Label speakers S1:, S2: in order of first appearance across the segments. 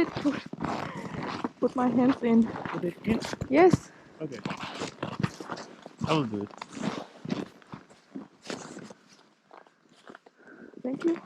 S1: put my hands in.
S2: Put it in?
S1: Yes.
S2: Okay. I will do it.
S1: Thank you.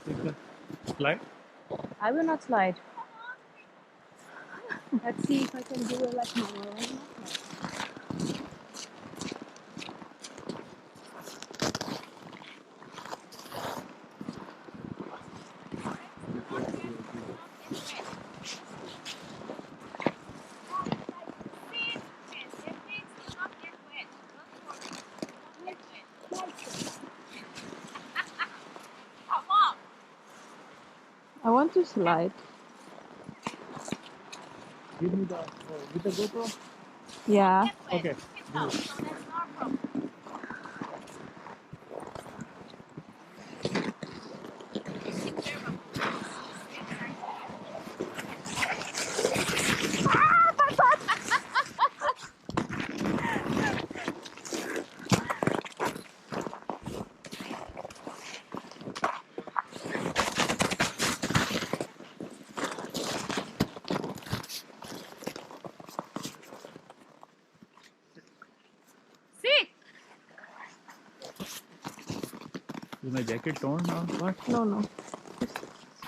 S2: Take the slide.
S3: I will not slide. Let's see if I can do it like normal.
S1: I want to slide.
S2: Give me the with the GoPro.
S1: Yeah.
S2: Okay. Do it.
S3: Sit!
S2: Is my jacket torn or what?
S1: No, no.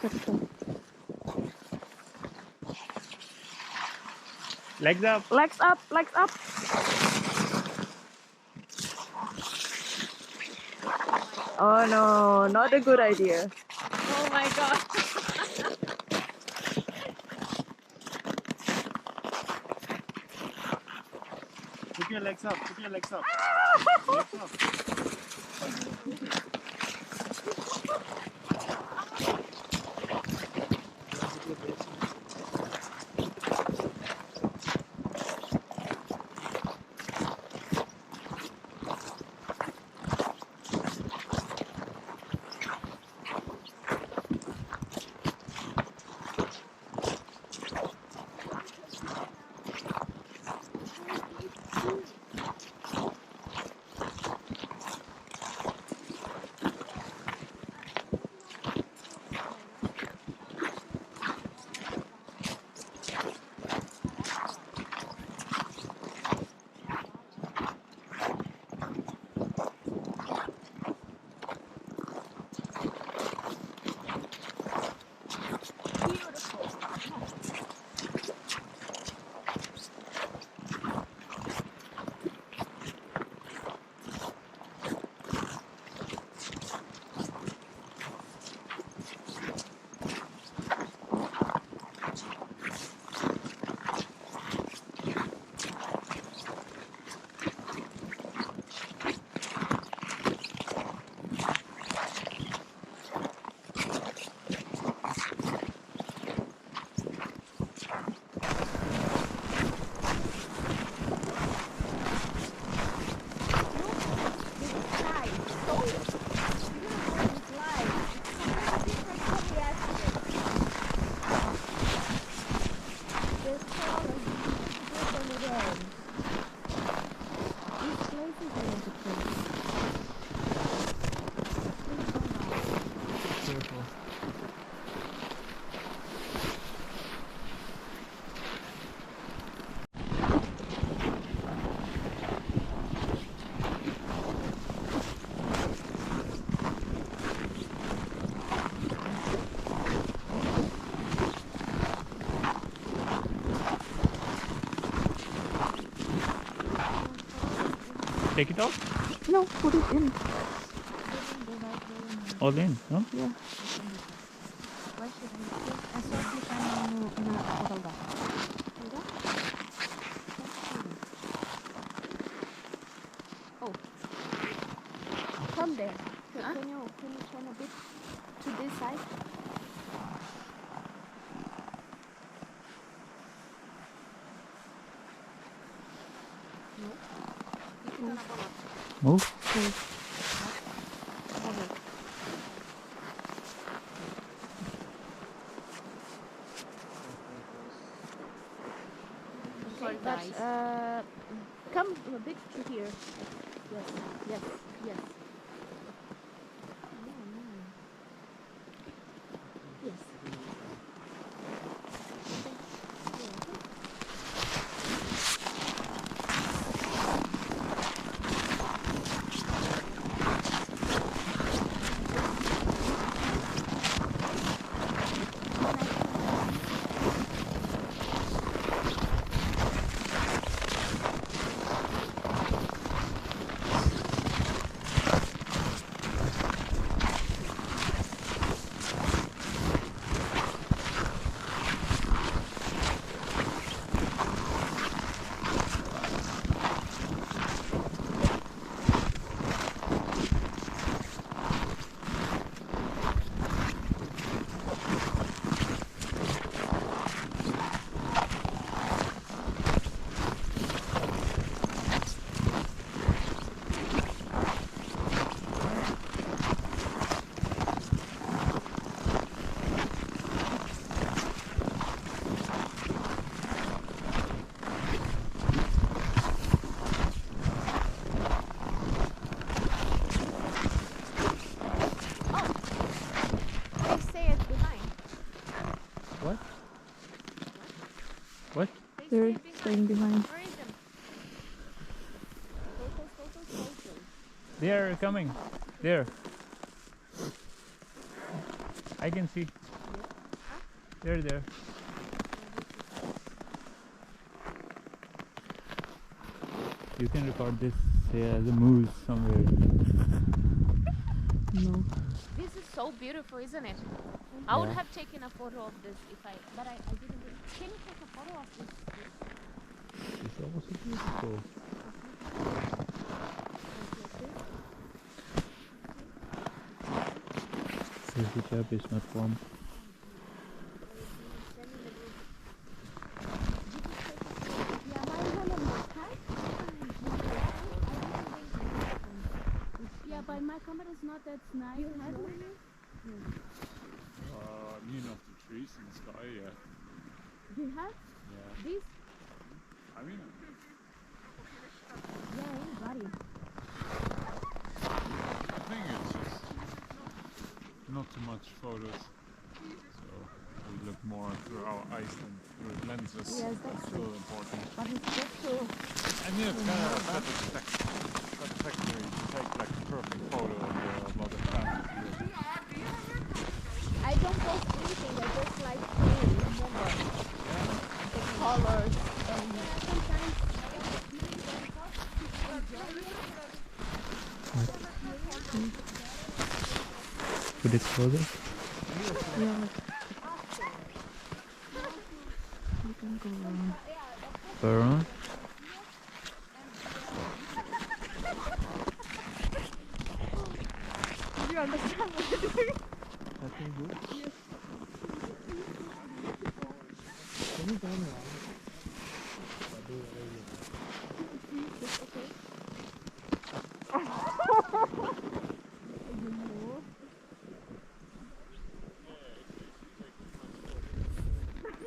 S1: Just step.
S2: Legs up.
S1: Legs up, legs up. Oh no, not a good idea.
S3: Oh my god.
S2: Put your legs up. Put your legs up. Legs up. Careful. Take it off?
S1: No, put it in.
S2: All in, no?
S1: Yeah.
S3: Oh. Come there. Can you turn a bit to this side?
S2: Move.
S3: Okay, but come a bit to here. Yes, yes, yes. Yes.
S1: They're staying behind.
S3: Where is them? Photos.
S4: They are coming. There. I can see. They're there. You can record this as a moose somewhere.
S1: No.
S3: This is so beautiful, isn't it? I would
S4: Yeah.
S3: have taken a photo of this if I, but I didn't. Can you take a photo of this?
S4: It's also beautiful. This hijab is not warm.
S3: Yeah, but my camera is not that nice. You have one?
S2: You know the trees in the sky, yeah.
S3: You have
S2: Yeah.
S3: this?
S2: I mean,
S3: Yeah, everybody.
S2: I think it's just not too much photos. So we look more through our eyes than through lenses.
S3: Yes, that's
S2: still important.
S3: But it's just so.
S2: And yeah, it's kind of satisfactory to take like a perfect photo of a lot of times.
S3: I don't post anything. I just like playing. Remember the colors and sometimes.
S4: Put it closer.
S1: Yeah. You can go around.
S4: Go around.
S1: Do you understand what you're doing?
S4: Nothing good.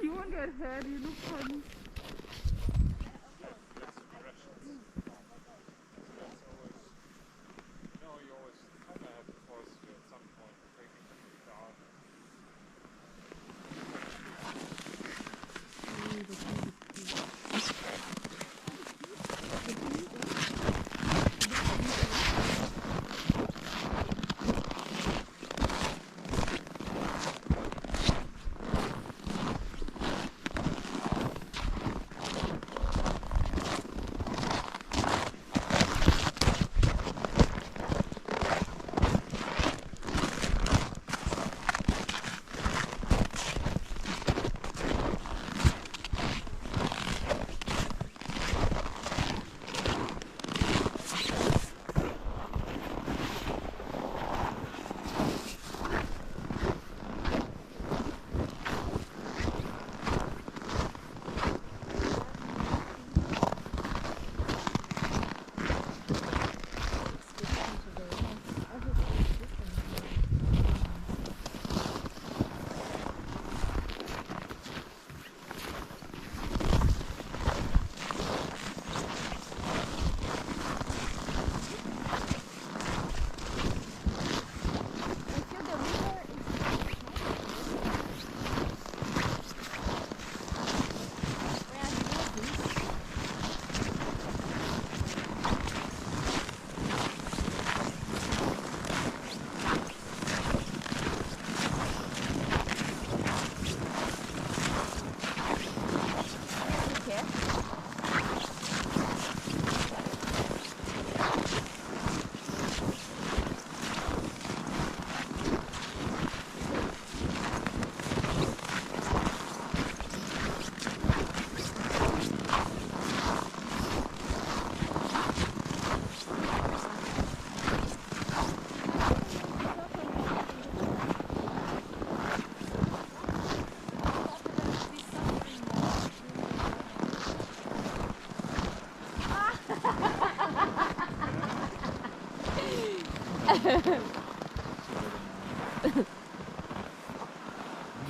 S1: You won't get hurt, you look funny.
S2: You always kind of have to force you at some point to take it down.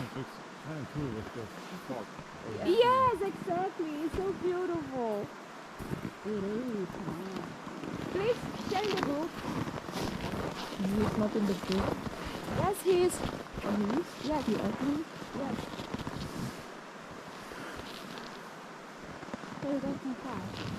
S2: It looks kind of cool with the fog.
S3: Yes, exactly. It's so beautiful. It is. Please share in the group.
S1: He's not in the group.
S3: Yes, he is.
S1: Oh, he is?
S3: Yes.
S1: You ugly?
S3: Yes. We're going too fast.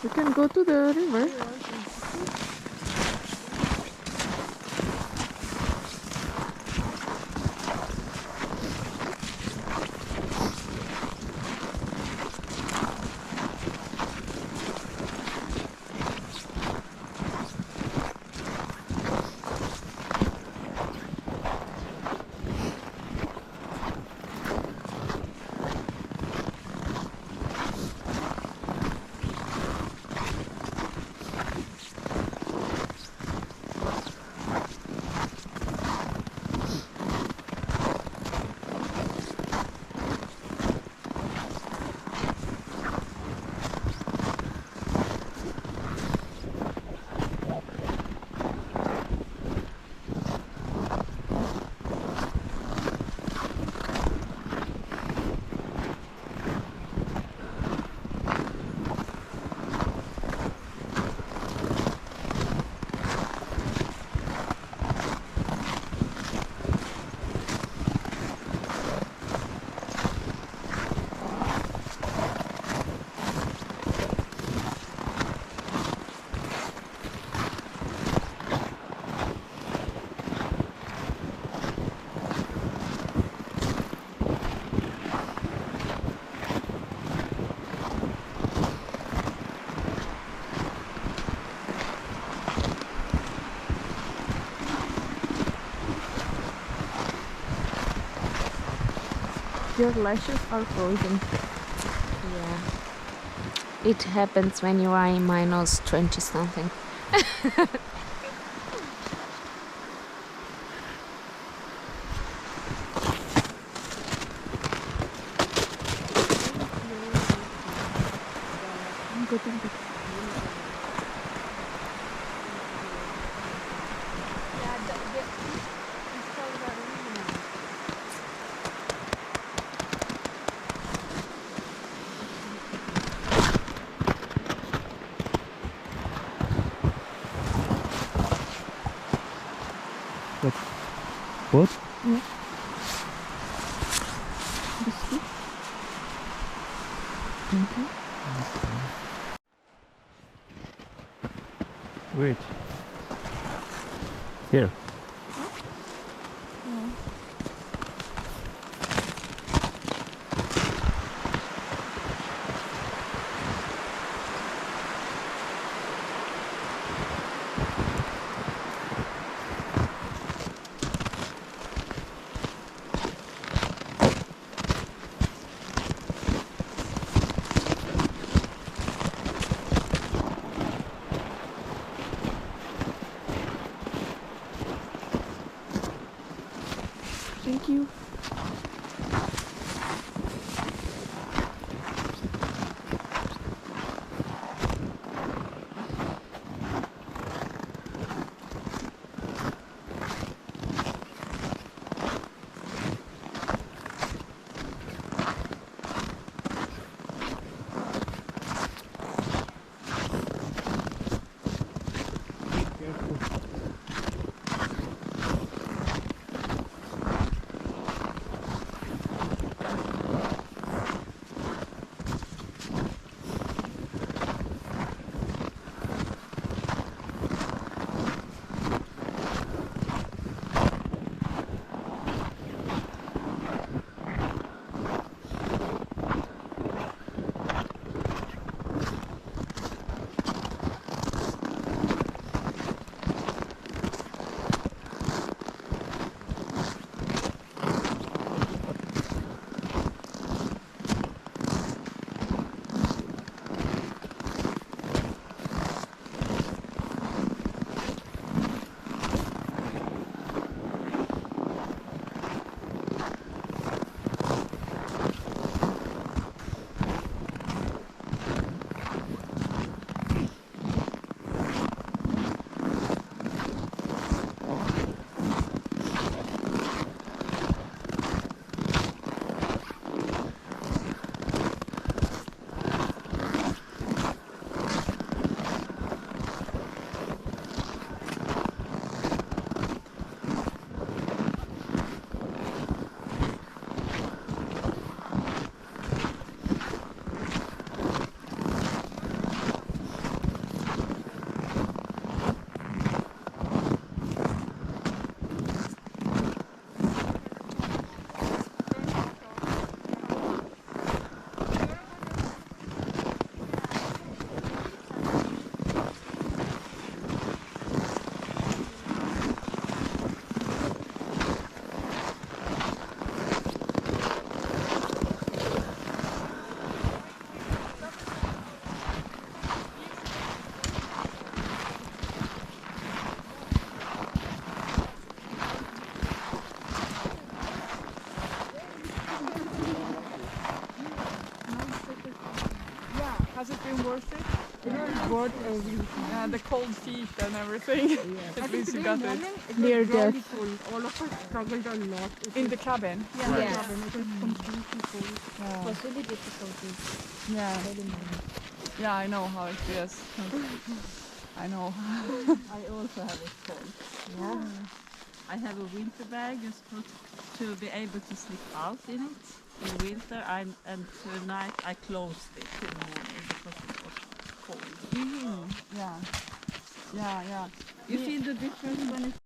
S1: We can go to the river. Your lashes are frozen.
S3: Yeah. It happens when you are in minus 20 something.
S4: Both?
S3: Yeah. Biscuit. Thank you.
S4: Wait. Here.
S3: Thank you.
S1: Has it been worth it? It is worth everything. Yeah, the cold feet and everything. At least you got it.
S3: Near death.
S5: All of us struggled a lot.
S1: In the cabin.
S5: Yeah,
S3: Yes.
S5: it was completely cold.
S1: Yeah.
S5: It was really difficult.
S1: Yeah. Yeah, I know how it feels. I know.
S6: I also have it cold. Yeah. I have a winter bag just to be able to sleep out in it in winter. And tonight I closed it in the morning because it was cold.
S1: Yeah. Yeah, yeah.
S6: You feel the difference when it's